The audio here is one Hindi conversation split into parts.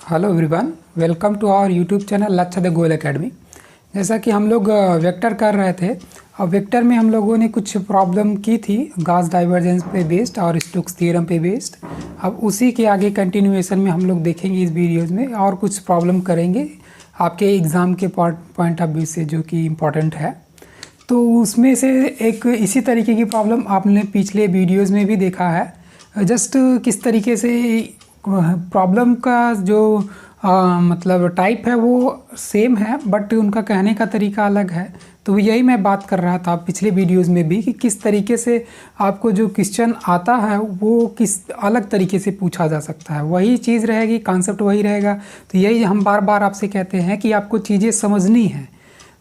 Hello everyone, welcome to our YouTube channel Lakshya the goal academy. जैसा कि हम लोग वेक्टर कर रहे थे, अब वेक्टर में हम लोगों ने कुछ प्रॉब्लम की थी गॉस डाइवर्जेंस पे बेस्ड और स्टोक्स थ्योरम पे बेस्ड। अब उसी के आगे कंटिन्यूएशन में हम लोग देखेंगे इस वीडियोज़ में और कुछ प्रॉब्लम करेंगे आपके एग्ज़ाम के पॉइंट ऑफ व्यू से, जो कि इम्पॉर्टेंट है। तो उसमें से एक इसी तरीके की प्रॉब्लम आपने पिछले वीडियोज़ में भी देखा है। जस्ट किस तरीके से प्रॉब्लम का जो मतलब टाइप है वो सेम है, बट उनका कहने का तरीका अलग है। तो यही मैं बात कर रहा था पिछले वीडियोज़ में भी कि किस तरीके से आपको जो क्वेश्चन आता है वो किस अलग तरीके से पूछा जा सकता है। वही चीज़ रहेगी, कॉन्सेप्ट वही रहेगा। तो यही हम बार बार आपसे कहते हैं कि आपको चीज़ें समझनी है,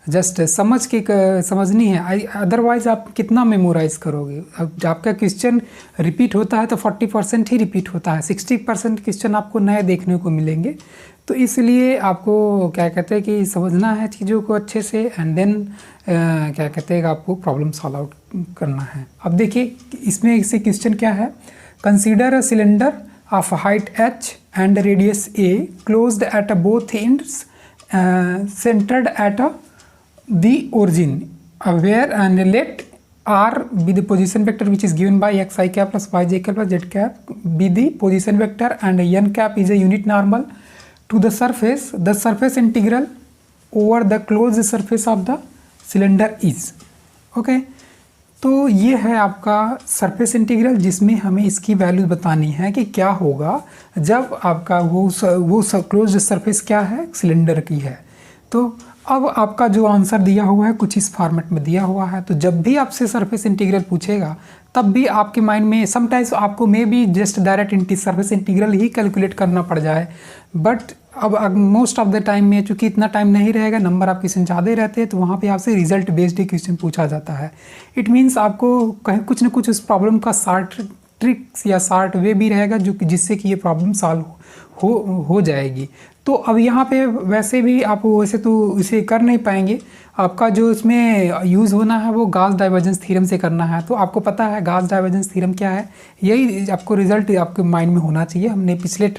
जस्ट समझ के समझनी है, अदरवाइज़ आप कितना मेमोराइज़ करोगे। अब आपका क्वेश्चन रिपीट होता है तो 40% ही रिपीट होता है, 60% क्वेश्चन आपको नए देखने को मिलेंगे। तो इसलिए आपको क्या कहते हैं कि समझना है चीज़ों को अच्छे से, एंड देन क्या कहते हैं आपको प्रॉब्लम सॉल्व आउट करना है। अब देखिए इसमें इससे क्वेश्चन क्या है। Consider a cylinder of height h and radius a closed at both ends centered at the origin where and let r be the position vector which is given by xi cap plus yj cap plus z cap be the position vector and n cap is a unit normal to the surface integral over the closed surface of the cylinder is okay। तो ये है आपका सरफेस इंटीग्रल, जिसमें हमें इसकी वैल्यू बतानी है कि क्या होगा जब आपका वो क्लोज्ड सरफेस क्या है, सिलेंडर की है। तो अब आपका जो आंसर दिया हुआ है कुछ इस फॉर्मेट में दिया हुआ है। तो जब भी आपसे सरफेस इंटीग्रल पूछेगा तब भी आपके माइंड में समटाइम्स आपको may be just direct surface integral he calculate करना पड़ जाए, बट अब मोस्ट ऑफ द टाइम में चूंकि इतना टाइम नहीं रहेगा, नंबर आप क्वेश्चन ज़्यादा रहते हैं, तो वहाँ पे आपसे रिजल्ट बेस्ड ही क्वेश्चन पूछा जाता है। इट मीन्स आपको कहीं कुछ न कुछ उस प्रॉब्लम का शॉर्ट ट्रिक्स या शॉर्ट वे भी रहेगा जो कि जिससे कि ये प्रॉब्लम सॉल्व हो जाएगी। तो अब यहाँ पे वैसे भी आप वैसे तो इसे कर नहीं पाएंगे, आपका जो इसमें यूज़ होना है वो गॉस डाइवर्जेंस थ्योरम से करना है। तो आपको पता है गॉस डाइवर्जेंस थ्योरम क्या है, यही आपको रिजल्ट आपके माइंड में होना चाहिए। हमने पिछले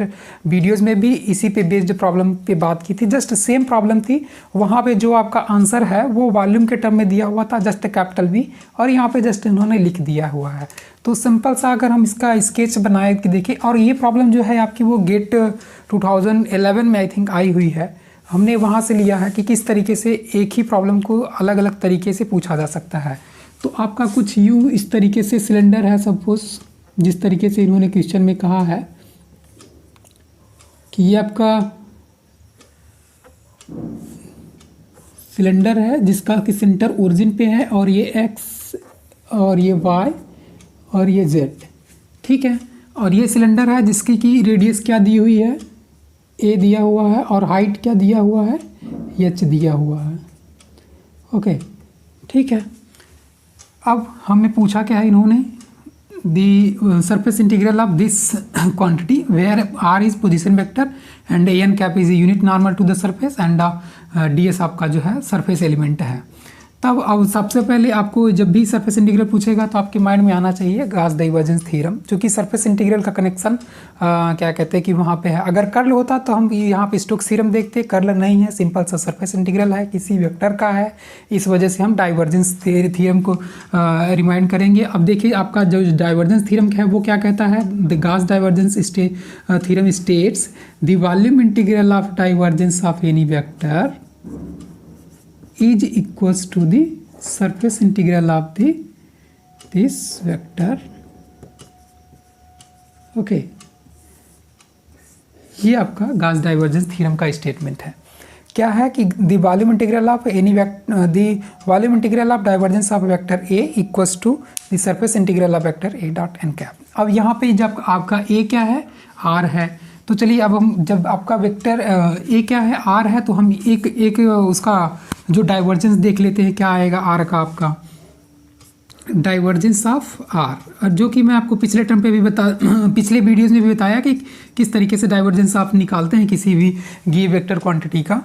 वीडियोस में भी इसी पे बेस्ड प्रॉब्लम पे बात की थी, जस्ट सेम प्रॉब्लम थी। वहाँ पे जो आपका आंसर है वो वॉल्यूम के टर्म में दिया हुआ था, जस्ट कैपिटल V, और यहाँ पे जस्ट इन्होंने लिख दिया हुआ है। तो सिंपल सा अगर हम इसका स्केच बनाए कि देखें, और ये प्रॉब्लम जो है आपकी वो गेट 2011 में आई थिंक आई हुई है। हमने वहाँ से लिया है कि किस तरीके से एक ही प्रॉब्लम को अलग अलग तरीके से पूछा जा सकता है। तो आपका कुछ यूँ इस तरीके से सिलेंडर है, सपोज जिस तरीके से इन्होंने क्वेश्चन में कहा है कि ये आपका सिलेंडर है जिसका कि सेंटर ओरिजिन पे है, और ये x और ये y और ये z, ठीक है। और ये सिलेंडर है जिसकी की रेडियस क्या दी हुई है, a दिया हुआ है, और हाइट क्या दिया हुआ है, h दिया हुआ है, ओके, ठीक है। अब हमें पूछा क्या है इन्होंने, the surface integral of this quantity where r is position vector and n cap is unit normal to the surface and ds आपका जो है सरफेस एलिमेंट है। तब अब सबसे पहले आपको जब भी सरफेस इंटीग्रल पूछेगा तो आपके माइंड में आना चाहिए गॉस डाइवर्जेंस थ्योरम, क्योंकि सरफेस इंटीग्रल का कनेक्शन क्या कहते हैं कि वहाँ पे है। अगर कर्ल होता तो हम यहाँ पे स्टोक्स थ्योरम देखते, कर्ल नहीं है, सिंपल सा सरफेस इंटीग्रल है, किसी वेक्टर का है, इस वजह से हम डाइवर्जेंस थ्योरम को रिमाइंड करेंगे। अब देखिए आपका जो डाइवर्जेंस थ्योरम है वो क्या कहता है, the Gauss divergence theorem states the volume integral of divergence of any vector is equals to the surface integral of this vector, okay। ये आपका गॉस डाइवर्जेंस थ्योरम का स्टेटमेंट है। क्या है कि the volume integral of any vector, the volume integral of divergence of vector a equals to the surface integral of vector a dot n cap. अब यहाँ पे जब आपका a क्या है, r है, तो चलिए अब हम जब आपका वेक्टर a क्या है, r है, तो हम एक उसका जो डाइवर्जेंस देख लेते हैं क्या आएगा r का, आपका डाइवर्जेंस ऑफ r, और जो कि मैं आपको पिछले टर्म पे भी पिछले वीडियोस में भी बताया कि किस तरीके से डाइवर्जेंस आप निकालते हैं किसी भी गिव वेक्टर क्वांटिटी का।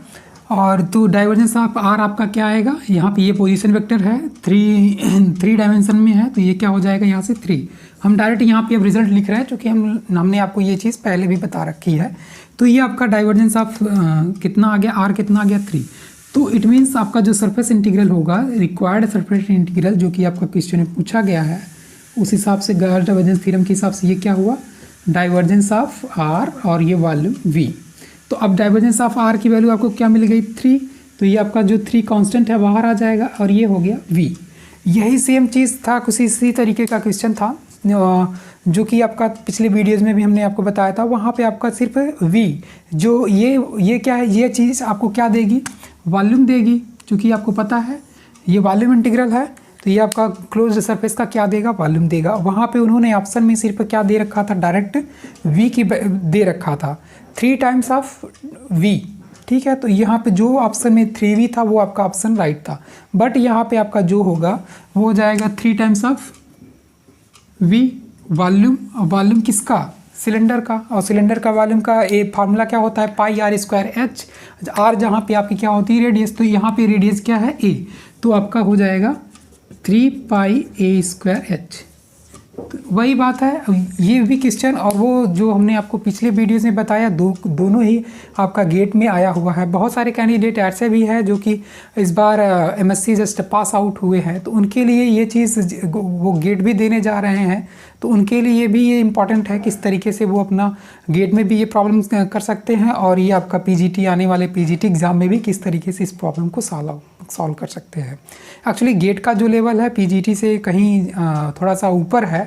और तो डाइवर्जेंस ऑफ आर आपका क्या आएगा, यहाँ पे ये पोजीशन वेक्टर है, थ्री डायमेंशन में है, तो ये क्या हो जाएगा यहाँ से 3। हम डायरेक्ट यहाँ पे अब रिजल्ट लिख रहे हैं क्योंकि हमने आपको ये चीज़ पहले भी बता रखी है। तो ये आपका डाइवर्जेंस ऑफ कितना आ गया, आर कितना आ गया 3। तो इट मीन्स आपका जो सरफेस इंटीग्रल होगा, रिक्वायर्ड सरफेस इंटीग्रल जो कि आपका क्वेश्चन में पूछा गया है, उस हिसाब से गॉस डाइवर्जेंस थ्योरम के हिसाब से ये क्या हुआ, डाइवर्जेंस ऑफ आर और ये वॉल्यूम वी। तो अब डाइवर्जेंस ऑफ आर की वैल्यू आपको क्या मिल गई 3, तो ये आपका जो 3 कांस्टेंट है बाहर आ जाएगा और ये हो गया v। यही सेम चीज़ था, कुछ इसी तरीके का क्वेश्चन था जो कि आपका पिछले वीडियोज़ में भी हमने आपको बताया था। वहाँ पे आपका सिर्फ v, जो ये क्या है, ये चीज़ आपको क्या देगी, वॉल्यूम देगी, क्योंकि आपको पता है ये वॉल्यूम इंटीग्रल है, तो ये आपका क्लोज्ड सरफेस का क्या देगा, वॉल्यूम देगा। वहाँ पे उन्होंने ऑप्शन में सिर्फ क्या दे रखा था, डायरेक्ट v की दे रखा था, 3 टाइम्स ऑफ v, ठीक है। तो यहाँ पे जो ऑप्शन में 3v था वो आपका ऑप्शन राइट था, बट यहाँ पे आपका जो होगा वो हो जाएगा 3 times of v volume. Volume किसका, सिलेंडर का, और सिलेंडर का वॉल्यूम का ए फार्मूला क्या होता है, पाई आर स्क्वायर एच, आर जहाँ पे आपकी क्या होती है रेडियस, तो यहाँ पे रेडियस क्या है a, तो आपका हो जाएगा 3 पाई ए स्क्वायर एच। तो वही बात है, ये भी क्वेश्चन और वो जो हमने आपको पिछले वीडियोस में बताया दोनों ही आपका गेट में आया हुआ है। बहुत सारे कैंडिडेट ऐसे भी हैं जो कि इस बार एमएससी जस्ट पास आउट हुए हैं, तो उनके लिए ये चीज़ वो गेट भी देने जा रहे हैं, तो उनके लिए भी ये इम्पॉर्टेंट है किस तरीके से वो अपना गेट में भी ये प्रॉब्लम कर सकते हैं, और ये आपका पीजीटी आने वाले पीजीटी एग्ज़ाम में भी किस तरीके से इस प्रॉब्लम को सॉल्व कर सकते हैं। एक्चुअली गेट का जो लेवल है पीजीटी से कहीं थोड़ा सा ऊपर है,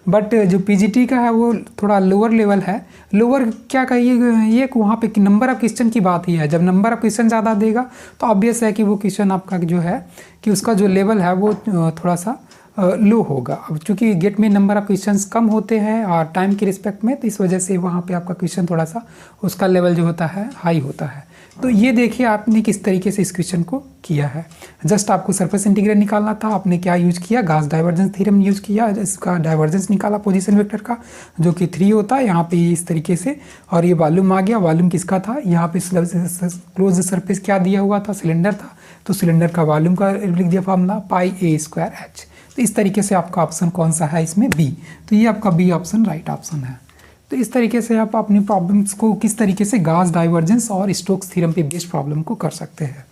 बट जो पीजीटी का है वो थोड़ा लोअर लेवल है। लोअर क्या कहिए, ये वहाँ पे नंबर ऑफ क्वेश्चन की बात ही है। जब नंबर ऑफ क्वेश्चन ज़्यादा देगा तो ऑब्वियस है कि वो क्वेश्चन आपका जो है कि उसका जो लेवल है वो थोड़ा सा लो होगा। अब चूँकि गेट में नंबर ऑफ क्वेश्चंस कम होते हैं और टाइम के रिस्पेक्ट में, तो इस वजह से वहाँ पे आपका क्वेश्चन थोड़ा सा उसका लेवल जो होता है हाई होता है। तो ये देखिए आपने किस तरीके से इस क्वेश्चन को किया है। जस्ट आपको सरफेस इंटीग्रल निकालना था, आपने क्या यूज किया, गॉस डाइवर्जेंस थ्योरम यूज किया, इसका डाइवर्जेंस निकाला पोजीशन वेक्टर का जो कि 3 होता है यहाँ पे इस तरीके से, और ये वॉल्यूम आ गया। वॉल्यूम किसका था, यहाँ पे क्लोज सरफेस क्या दिया हुआ था, सिलेंडर था, तो सिलेंडर का वॉल्यूम का लिख दिया फॉर्मूला पाई ए स्क्वायर एच। तो इस तरीके से आपका ऑप्शन कौन सा है इसमें, बी। तो ये आपका बी ऑप्शन राइट ऑप्शन है। तो इस तरीके से आप अपनी प्रॉब्लम्स को किस तरीके से गॉस डाइवर्जेंस और स्टोक्स थ्योरम पे बेस्ड प्रॉब्लम को कर सकते हैं।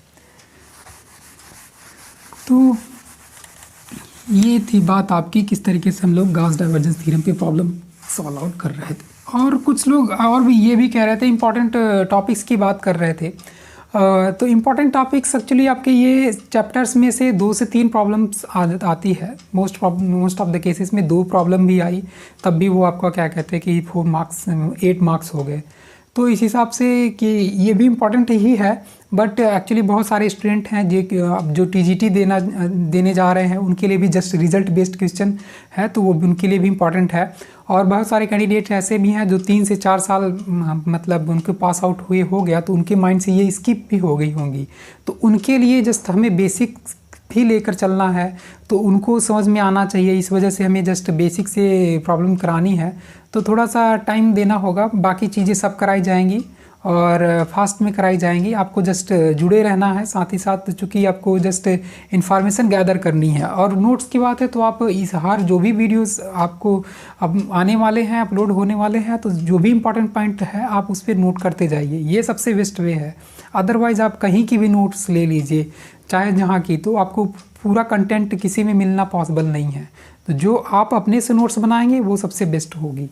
तो ये थी बात आपकी किस तरीके से हम लोग गॉस डाइवर्जेंस थ्योरम पे प्रॉब्लम सॉल्व आउट कर रहे थे। और कुछ लोग और भी ये भी कह रहे थे, इंपॉर्टेंट टॉपिक्स की बात कर रहे थे। तो इम्पॉर्टेंट टॉपिक्स एक्चुअली आपके ये चैप्टर्स में से 2 से 3 प्रॉब्लम्स आती है। मोस्ट ऑफ द केसेस में 2 प्रॉब्लम भी आई, तब भी वो आपका क्या कहते हैं कि 4 मार्क्स 8 मार्क्स हो गए। तो इस हिसाब से कि ये भी इम्पॉर्टेंट ही है, बट एक्चुअली बहुत सारे स्टूडेंट हैं जो टीजीटी देने जा रहे हैं, उनके लिए भी जस्ट रिजल्ट बेस्ड क्वेश्चन है, तो वो उनके लिए भी इम्पॉर्टेंट है। और बहुत सारे कैंडिडेट ऐसे भी हैं जो 3 से 4 साल मतलब उनके पास आउट हुए हो गया, तो उनके माइंड से ये स्किप भी हो गई होंगी, तो उनके लिए जस्ट हमें बेसिक भी लेकर चलना है, तो उनको समझ में आना चाहिए। इस वजह से हमें जस्ट बेसिक से प्रॉब्लम करानी है, तो थोड़ा सा टाइम देना होगा। बाकी चीज़ें सब कराई जाएंगी और फास्ट में कराई जाएंगी। आपको जस्ट जुड़े रहना है, साथ ही साथ चूँकि आपको जस्ट इन्फॉर्मेशन गैदर करनी है। और नोट्स की बात है तो आप इस हर जो भी वीडियोस आपको अब आने वाले हैं, अपलोड होने वाले हैं, तो जो भी इम्पोर्टेंट पॉइंट है आप उस पर नोट करते जाइए, ये सबसे बेस्ट वे है। अदरवाइज़ आप कहीं की भी नोट्स ले लीजिए, चाहे जहाँ की, तो आपको पूरा कंटेंट किसी में मिलना पॉसिबल नहीं है। तो जो आप अपने से नोट्स बनाएंगे वो सबसे बेस्ट होगी।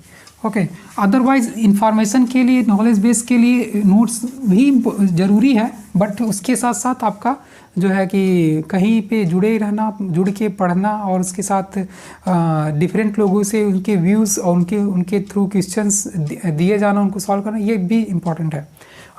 ओके, अदरवाइज़ इंफॉर्मेशन के लिए, नॉलेज बेस के लिए नोट्स भी ज़रूरी है, बट उसके साथ साथ आपका जो है कि कहीं पे जुड़े रहना, जुड़ के पढ़ना, और उसके साथ डिफरेंट लोगों से उनके व्यूज़ और उनके थ्रू क्वेश्चंस दिए जाना, उनको सॉल्व करना, ये भी इम्पॉर्टेंट है।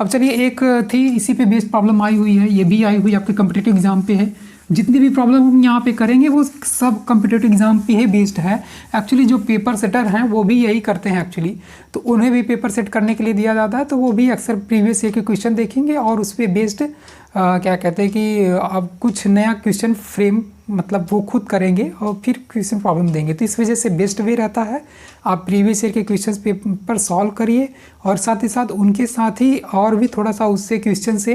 अब चलिए, एक थी इसी पे बेस्ड प्रॉब्लम आई हुई है, ये भी आई हुई आपके कॉम्पिटिटिव एग्जाम पे है। जितनी भी प्रॉब्लम हम यहाँ पे करेंगे वो सब कॉम्पिटिटिव एग्जाम पे ही बेस्ड है। एक्चुअली जो पेपर सेटर हैं वो भी यही करते हैं एक्चुअली, तो उन्हें भी पेपर सेट करने के लिए दिया जाता है, तो वो भी अक्सर प्रीवियस ईयर के क्वेश्चन देखेंगे और उस पर बेस्ड क्या कहते हैं कि अब कुछ नया क्वेश्चन फ्रेम मतलब वो खुद करेंगे और फिर क्वेश्चन प्रॉब्लम देंगे। तो इस वजह से बेस्ट वे रहता है आप प्रीवियस ईयर के क्वेश्चंस पेपर सॉल्व करिए और साथ ही साथ उनके साथ ही और भी थोड़ा सा उससे क्वेश्चन से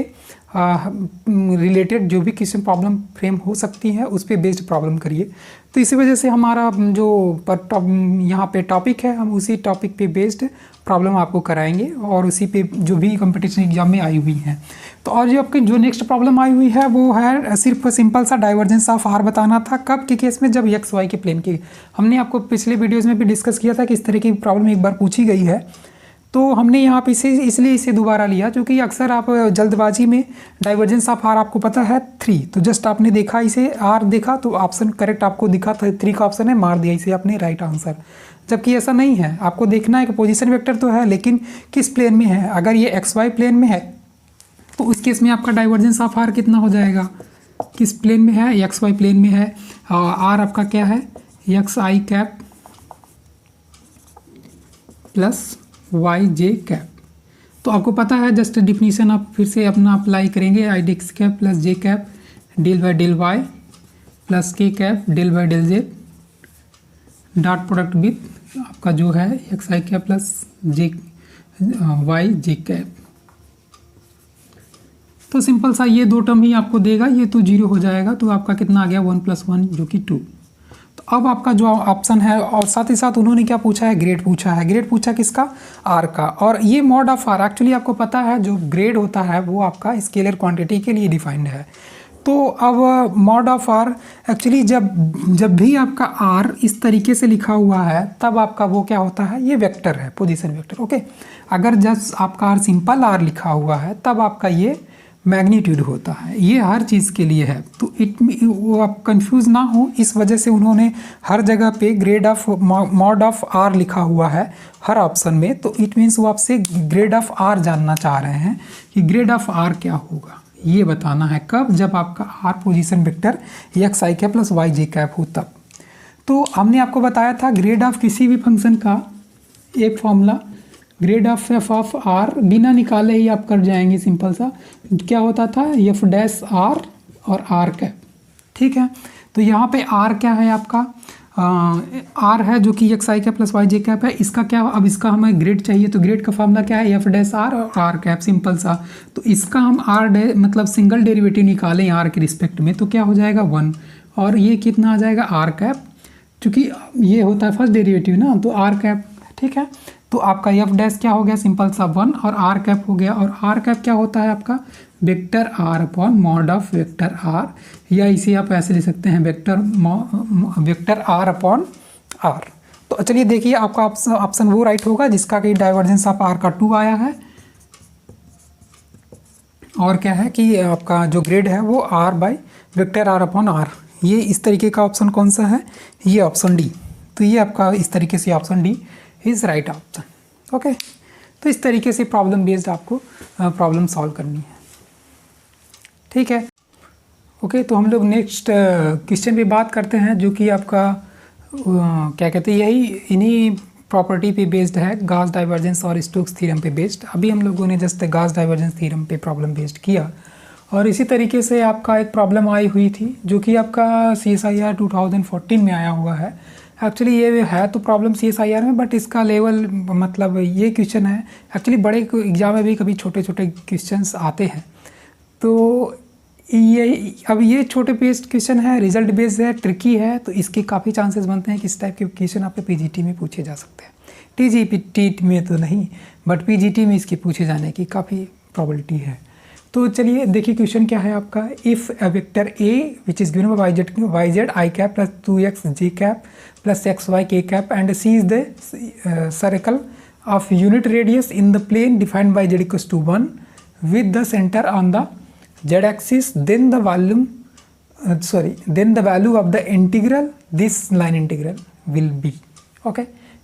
रिलेटेड जो भी क्वेश्चन प्रॉब्लम फ्रेम हो सकती है उस पर बेस्ड प्रॉब्लम करिए। तो इसी वजह से हमारा जो यहाँ पे टॉपिक है हम उसी टॉपिक पे बेस्ड प्रॉब्लम आपको कराएंगे और उसी पे जो भी कंपटीशन एग्जाम में आई हुई हैं। तो और जो आपकी जो नेक्स्ट प्रॉब्लम आई हुई है वो है सिर्फ सिंपल सा डाइवर्जेंस ऑफ आर बताना था। कब के केस में? जब एक्स वाई के प्लेन की। हमने आपको पिछले वीडियोज़ में भी डिस्कस किया था कि इस तरह की प्रॉब्लम एक बार पूछी गई है। तो हमने यहाँ पे इसलिए इसे दोबारा लिया क्योंकि अक्सर आप जल्दबाजी में डाइवर्जेंस ऑफ आर आपको पता है 3, तो जस्ट आपने देखा इसे आर देखा तो ऑप्शन करेक्ट आपको दिखा था 3 का ऑप्शन है, मार दिया इसे आपने राइट आंसर। जबकि ऐसा नहीं है, आपको देखना है कि पोजीशन वेक्टर तो है लेकिन किस प्लेन में है। अगर ये एक्स वाई प्लेन में है तो उस केस में आपका डाइवर्जेंस ऑफ आर कितना हो जाएगा? किस प्लेन में है? एक्स वाई प्लेन में है। आर आपका क्या है? X I cap plus Y J cap. तो आपको पता है, जस्ट डिफिनीशन आप फिर से अपना अप्लाई करेंगे। I D X cap plus J cap del by del Y plus K cap del by del J dot product with आपका जो है X I cap plus J Y J cap. तो सिंपल सा ये दो टर्म ही आपको देगा, ये तो 0 हो जाएगा। तो आपका कितना आ गया? 1 + 1 जो कि 2। तो अब आपका जो ऑप्शन है और साथ ही साथ उन्होंने क्या पूछा है? ग्रेड पूछा है। ग्रेड पूछा किसका? आर का। और ये मॉड ऑफ आर एक्चुअली आपको पता है जो ग्रेड होता है वो आपका स्केलर क्वांटिटी के लिए डिफाइंड है। तो अब मॉड ऑफ आर एक्चुअली जब भी आपका आर इस तरीके से लिखा हुआ है तब आपका वो क्या होता है? ये वेक्टर है, पोजीशन वेक्टर। ओके, अगर जस्ट आपका आर सिंपल आर लिखा हुआ है तब आपका ये मैग्नीट्यूड होता है। ये हर चीज़ के लिए है। तो वो आप कंफ्यूज ना हो, इस वजह से उन्होंने हर जगह पे grad of mod of R लिखा हुआ है हर ऑप्शन में। तो इट मीन्स वो आपसे ग्रेड ऑफ आर जानना चाह रहे हैं कि ग्रेड ऑफ आर क्या होगा, ये बताना है। कब? जब आपका R position vector X I cap plus Y J cap हो तब। तो हमने आपको बताया था ग्रेड ऑफ किसी भी फंक्शन का एक formula, grad of F of R बिना निकाले ही आप कर जाएंगे। सिंपल सा क्या होता था? एफ डैश आर और आर कैप। ठीक है, तो यहाँ पे आर क्या है आपका? आर है जो कि x I cap plus Y J cap है। इसका क्या? अब इसका हमें ग्रेड चाहिए तो ग्रेड का फॉर्मूला क्या है? एफ डैश आर और आर कैप। सिंपल सा। तो इसका हम आर मतलब सिंगल डेरिवेटिव निकालें आर के रिस्पेक्ट में तो क्या हो जाएगा? 1। और ये कितना आ जाएगा? आर कैप, चूँकि ये होता है फर्स्ट डेरिवेटिव ना, तो आर कैप। ठीक है, तो आपका एफ डैश क्या हो गया? सिंपल सा 1 और आर कैप हो गया। और आर कैप क्या होता है आपका? Vector R upon mod of vector R, या इसे आप ऐसे लिख सकते हैं वेक्टर आर अपॉन आर। तो चलिए देखिए, आपका ऑप्शन वो राइट होगा जिसका कि डाइवर्जेंस ऑफ आर का 2 आया है। और क्या है कि आपका जो ग्रेड है वो R by vector R upon R. ये इस तरीके का ऑप्शन कौन सा है? ये ऑप्शन डी। तो ये आपका इस तरीके से option D is right option. Okay, तो इस तरीके से प्रॉब्लम बेस्ड आपको प्रॉब्लम सॉल्व करनी है। ठीक है, ओके, तो हम लोग नेक्स्ट क्वेश्चन पे बात करते हैं जो कि आपका क्या कहते हैं, यही इन्हीं प्रॉपर्टी पे बेस्ड है, गॉस डाइवर्जेंस और स्टोक्स थ्योरम पे बेस्ड। अभी हम लोगों ने जस्ट गॉस डाइवर्जेंस थ्योरम पे प्रॉब्लम बेस्ड किया। और इसी तरीके से आपका एक प्रॉब्लम आई हुई थी जो कि आपका CSIR 2014 में आया हुआ है। एक्चुअली ये है तो प्रॉब्लम CSIR में, बट इसका लेवल मतलब ये क्वेश्चन है एक्चुअली बड़े एग्जाम में भी कभी छोटे छोटे क्वेश्चंस आते हैं। तो ये छोटे बेस्ड क्वेश्चन है, रिजल्ट बेस्ड है, ट्रिकी है, तो इसके काफ़ी चांसेस बनते हैं कि इस टाइप के क्वेश्चन आपके PGT में पूछे जा सकते हैं। TGT में तो नहीं, बट PGT में इसके पूछे जाने की काफ़ी प्रॉबिलिटी है। तो चलिए देखिए क्वेश्चन क्या है आपका। If a vector A which is given by YZ I cap plus 2x J cap plus XY K cap and C is the circle of unit radius in the plane defined by Z equals to 1 with the center on the Z axis, then the value of the integral, this line integral will be. Okay,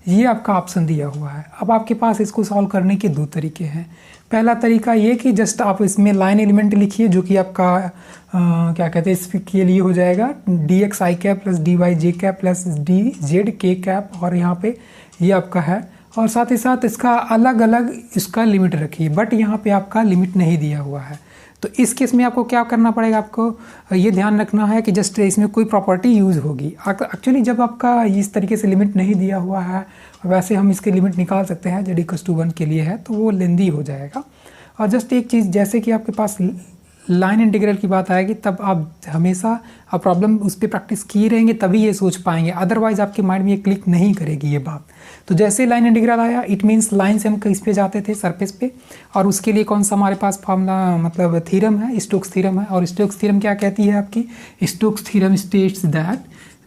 ये आपका ऑप्शन दिया हुआ है। अब आपके पास इसको सॉल्व करने के 2 तरीके हैं। पहला तरीका ये कि जस्ट आप इसमें लाइन एलिमेंट लिखिए जो कि आपका क्या कहते हैं, इसके लिए हो जाएगा dx i cap plus dy j cap plus dz k cap, और यहाँ पे ये आपका है। और साथ ही साथ इसका अलग अलग इसका लिमिट रखिए, बट यहाँ पे आपका लिमिट नहीं दिया हुआ है। तो इस केस में आपको क्या करना पड़ेगा, आपको ये ध्यान रखना है कि जस्ट इसमें कोई प्रॉपर्टी यूज़ होगी। एक्चुअली जब आपका इस तरीके से लिमिट नहीं दिया हुआ है, वैसे हम इसकी लिमिट निकाल सकते हैं z=1 के लिए है, तो वो लेंदी हो जाएगा। और जस्ट एक चीज़, जैसे कि आपके पास लाइन इंटीग्रल की बात आएगी तब आप हमेशा आप प्रॉब्लम उस पर प्रैक्टिस किए रहेंगे तभी ये सोच पाएंगे, अदरवाइज आपके माइंड में ये क्लिक नहीं करेगी ये बात। तो जैसे लाइन इंटीग्रल आया, इट मीन्स लाइन से हम किस पे जाते थे, सरफेस पे, और उसके लिए कौन सा हमारे पास फॉर्मूला मतलब थ्योरम है, स्टोक्स थ्योरम है। और स्टोक्स थ्योरम क्या कहती है आपकी, Stokes theorem states that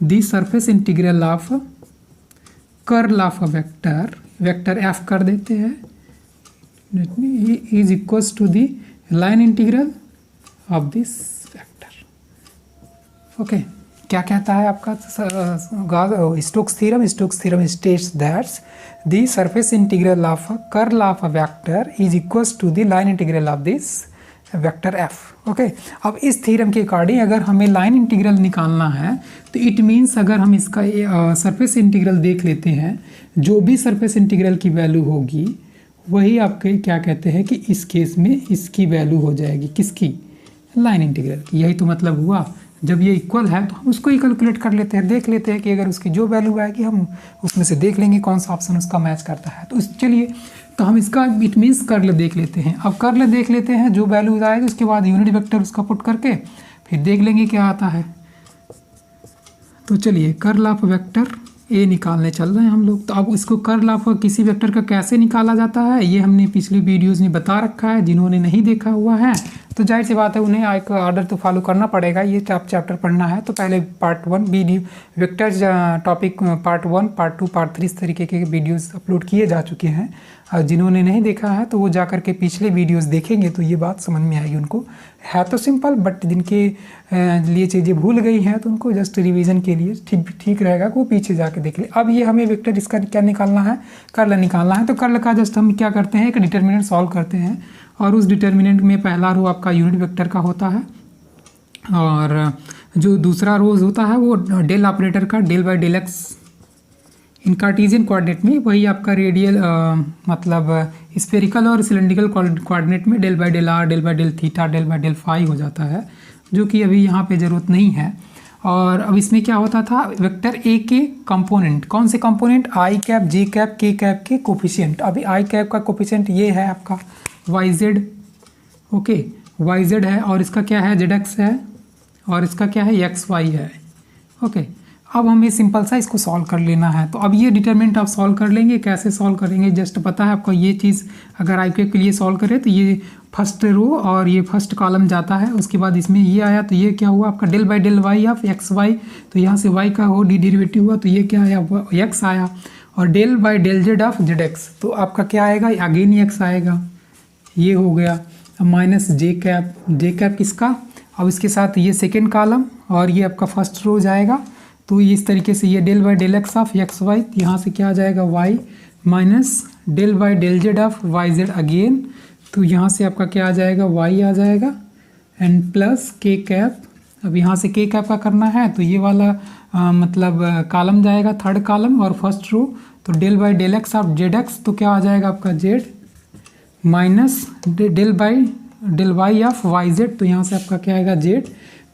the surface integral of curl of a vector F कर देते हैं is equals to the line integral of this vector. Okay, क्या कहता है आपका Stokes theorem states that the surface integral of curl of a vector is equals to the line integral of this vector F. Okay, अब इस थ्योरम के अकॉर्डिंग अगर हमें लाइन इंटीग्रल निकालना है तो इट मीन्स अगर हम इसका सरफेस इंटीग्रल देख लेते हैं, जो भी सरफेस इंटीग्रल की वैल्यू होगी वही आपके क्या कहते हैं कि इस केस में इसकी वैल्यू हो जाएगी, किसकी, लाइन इंटीग्रल की। यही तो मतलब हुआ, जब ये इक्वल है तो हम उसको ही कैलकुलेट कर लेते हैं, देख लेते हैं कि अगर उसकी जो वैल्यू आएगी हम उसमें से देख लेंगे कौन सा ऑप्शन उसका मैच करता है। तो चलिए, तो हम इसका इट मीन्स कर्ल देख लेते हैं। अब कर्ल देख लेते हैं, जो वैल्यू आएगी उसके बाद यूनिट वेक्टर उसका पुट करके फिर देख लेंगे क्या आता है। तो चलिए, कर्ल ऑफ वेक्टर ए निकालने चल रहे हैं हम लोग। तो अब इसको कर्ल ऑफ किसी वेक्टर का कैसे निकाला जाता है ये हमने पिछली वीडियोज़ में बता रखा है। जिन्होंने नहीं देखा हुआ है तो जाहिर सी बात है उन्हें एक ऑर्डर तो फॉलो करना पड़ेगा। ये चैप्टर पढ़ना है तो पहले part 1 video vectors topic part 1, part 2, part 3 इस तरीके के वीडियोस अपलोड किए जा चुके हैं। और जिन्होंने नहीं देखा है तो वो जा कर के पिछले वीडियोस देखेंगे तो ये बात समझ में आएगी उनको। है तो सिंपल, बट जिनके लिए चीज़ें भूल गई हैं तो उनको जस्ट रिवीजन के लिए ठीक रहेगा कि वो पीछे जाके देख ले। अब ये हमें वेक्टर इसका क्या निकालना है, कर्ल निकालना है। तो कर्ल का जस्ट हम क्या करते हैं, एक डिटर्मिनेंट सॉल्व करते हैं और उस डिटर्मिनेंट में पहला रो आपका यूनिट वेक्टर का होता है और जो दूसरा रोज होता है वो डेल ऑपरेटर का del by del X in Cartesian coordinate में, वही आपका रेडियल मतलब स्फेरिकल और सिलेंड्रिकल कोऑर्डिनेट में del by del R, del by del theta, del by del phi हो जाता है, जो कि अभी यहाँ पे ज़रूरत नहीं है। और अब इसमें क्या होता था, वेक्टर ए के कंपोनेंट, कौन से component, I cap, J cap, K cap के कोफिशिएंट। अभी आई कैप का कोफिशिएंट ये है आपका Y Z, okay, Y Z है और इसका क्या है जेड एक्स है और इसका क्या है एक्स वाई है, ओके। अब हमें सिंपल सा इसको सॉल्व कर लेना है। तो अब ये डिटरमिनेंट आप सॉल्व कर लेंगे, कैसे सॉल्व करेंगे जस्ट पता है आपको। ये चीज़ अगर आई के लिए सॉल्व करें तो ये फर्स्ट रो और ये फर्स्ट कॉलम जाता है, उसके बाद इसमें ये आया तो ये क्या हुआ आपका del by del Y of X Y, तो यहाँ से वाई का हो डेरिवेटिव हुआ तो ये क्या आया एक्स आया, और del by del Z of Z X तो आपका क्या आएगा अगेन एक्स आएगा, ये हो गया माइनस जे कैप किसका, अब इसके साथ ये सेकेंड कॉलम और ये आपका फर्स्ट रो जाएगा। तो इस तरीके से ये del by del X of X Y, यहाँ से क्या आ जाएगा Y minus del by del Z of Y Z again, तो यहाँ से आपका क्या आ जाएगा वाई आ जाएगा एंड प्लस के कैप। अब यहाँ से के कैप का करना है तो ये वाला मतलब कॉलम जाएगा थर्ड कॉलम और फर्स्ट रो, तो del by del X of Z X तो क्या आ जाएगा आपका Z minus del by del Y of Y Z, तो यहाँ से आपका क्या आएगा जेड।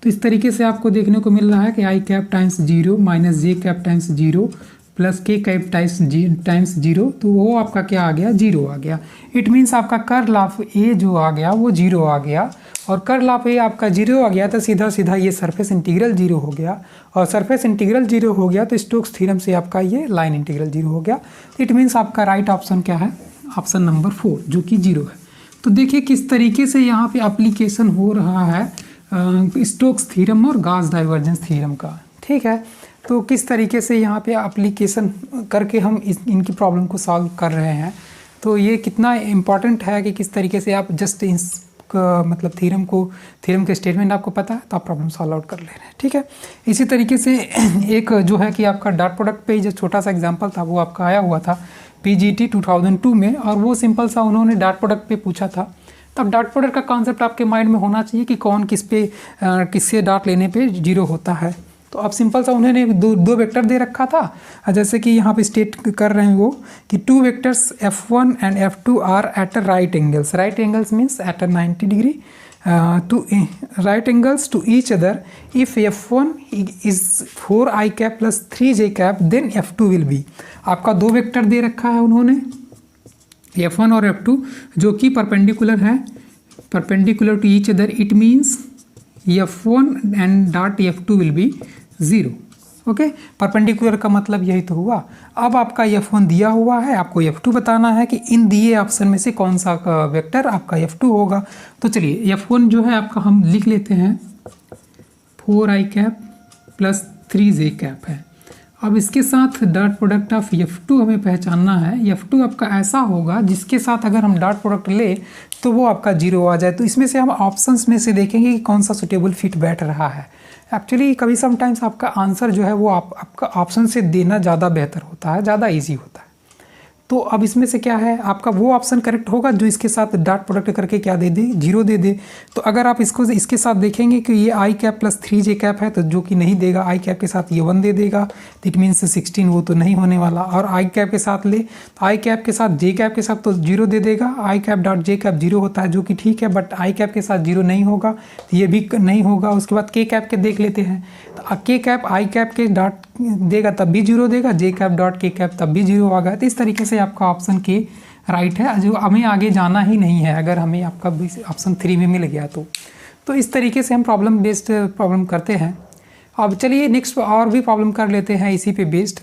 तो इस तरीके से आपको देखने को मिल रहा है कि आई कैप टाइम्स 0 माइनस जे cap times 0 plus K cap times 0, तो वो आपका क्या आ गया 0 आ गया। इट मीन्स आपका कर्ल ऑफ ए जो आ गया वो 0 आ गया, और कर्ल ऑफ ए आपका 0 आ गया तो सीधा सीधा ये सरफेस इंटीग्रल 0 हो गया, और सरफेस इंटीग्रल 0 हो गया तो स्टोक्स थ्योरम से आपका ये लाइन इंटीग्रल 0 हो गया। इट मीन्स आपका राइट ऑप्शन क्या है, ऑप्शन नंबर 4 जो कि 0 है। तो देखिए किस तरीके से यहाँ पे एप्लीकेशन हो रहा है स्टोक्स थ्योरम और गॉस डाइवर्जेंस थ्योरम का, ठीक है। तो किस तरीके से यहाँ पे एप्लीकेशन करके हम इनकी प्रॉब्लम को सॉल्व कर रहे हैं, तो ये कितना इम्पॉर्टेंट है कि किस तरीके से आप जस्ट इस मतलब थ्योरम के स्टेटमेंट आपको पता है तो आप प्रॉब्लम सॉल्व आउट कर ले रहे हैं, ठीक है। इसी तरीके से एक जो है कि आपका डॉट प्रोडक्ट पे जो छोटा सा एग्जांपल था वो आपका आया हुआ था PGT 2002 में, और वो सिंपल सा उन्होंने डॉट प्रोडक्ट पे पूछा था। तब डॉट प्रोडक्ट का कॉन्सेप्ट आपके माइंड में होना चाहिए कि कौन किस पे किससे डॉट लेने पे 0 होता है। तो अब सिंपल सा उन्होंने दो वेक्टर दे रखा था, जैसे कि यहाँ पे स्टेट कर रहे हैं वो कि 2 vectors F1 and F2 are at right angles means at 90 degree to right angles to each other, if F1 is 4i cap plus 3j cap then F2 will be. आपका दो वेक्टर दे रखा है उन्होंने, F1 और F2, जो कि परपेंडिकुलर है, perpendicular to each other, it means F1 and dot F2 will be 0। Okay, perpendicular का मतलब यही तो हुआ। अब आपका F1 दिया हुआ है, आपको F2 बताना है कि इन दिए ऑप्शन में से कौन सा वेक्टर आपका F2 होगा। तो चलिए F1 जो है आपका हम लिख लेते हैं 4i cap plus 3j cap है। अब इसके साथ डॉट प्रोडक्ट ऑफ F2 हमें पहचानना है। F2 आपका ऐसा होगा जिसके साथ अगर हम डॉट प्रोडक्ट ले तो वो आपका 0 आ जाए। तो इसमें से हम ऑप्शंस में से देखेंगे कि कौन सा सुटेबल फिट बैठ रहा है। एक्चुअली कभी समटाइम्स आपका आंसर जो है वो आपका ऑप्शन से देना ज़्यादा बेहतर होता है, ज़्यादा ईजी होता है। तो अब इसमें से क्या है, आपका वो ऑप्शन करेक्ट होगा जो इसके साथ डॉट प्रोडक्ट करके क्या दे दे, 0 दे दे। तो अगर आप इसको इसके साथ देखेंगे कि ये i cap plus 3j cap है, तो जो कि नहीं देगा, i कैप के साथ ये 1 दे देगा, इट मीन्स 16, वो तो नहीं होने वाला। और i कैप के साथ ले, i कैप के साथ j कैप के साथ तो 0 दे देगा, i cap dot j cap 0 होता है, जो कि ठीक है, बट i कैप के साथ 0 नहीं होगा, तो ये भी नहीं होगा। उसके बाद k कैप के देख लेते हैं, तो k कैप i कैप के डॉट देगा तब भी 0 देगा, j cap dot k cap तब भी 0 होगा। तो इस तरीके से आपका ऑप्शन के राइट है, जो हमें आगे जाना ही नहीं है अगर हमें आपका ऑप्शन 3 में मिल गया तो इस तरीके से हम प्रॉब्लम बेस्ड प्रॉब्लम करते हैं। अब चलिए नेक्स्ट और भी प्रॉब्लम कर लेते हैं इसी पे बेस्ड।